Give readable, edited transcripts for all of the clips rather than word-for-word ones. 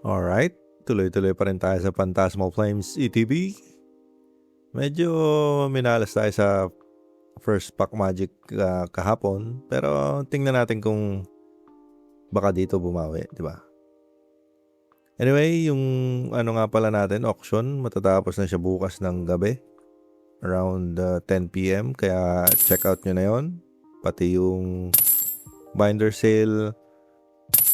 Alright, tuloy-tuloy pa rin tayo sa Phantasmal Flames ETB. Medyo minalas tayo sa first pack magic kahapon, pero tingnan natin kung baka dito bumawi, di ba? Anyway, yung ano nga pala natin, auction, matatapos na siya bukas ng gabi around 10 p.m. Kaya check out nyo na yon. Pati yung binder sale,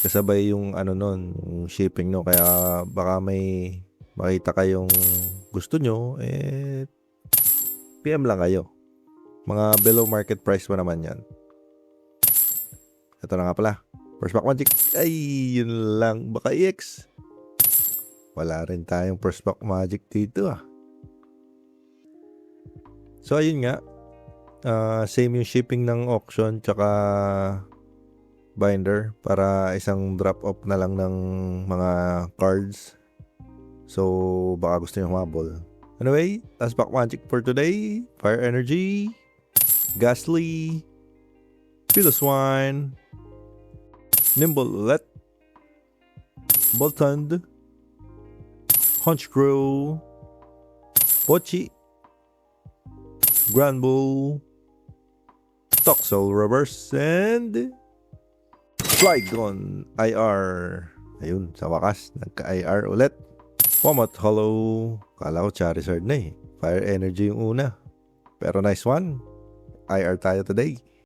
kasabay yung ano nun, yung shipping, no? Kaya baka may makita kayong gusto nyo, PM lang kayo. Mga below market price pa naman yan. Ito na nga pala, first pack magic. Ay, yun lang. Baka EX. Wala rin tayong first pack magic dito So ayun nga, same yung shipping ng auction tsaka binder, para isang drop off na lang ng mga cards. So baka gusto nyo humabol. Anyway, last pack magic for today. Fire Energy, Ghastly, Piloswine, Nimblelet, Boltund, Honchcrow, Pochi, Granbull, Toxel Reverse, and Flygon IR. Ayun, sa wakas, nagka-IR ulit. Wamat Hollow. Kala ko Charizard na Fire Energy yung una. Pero nice one. IR tayo today.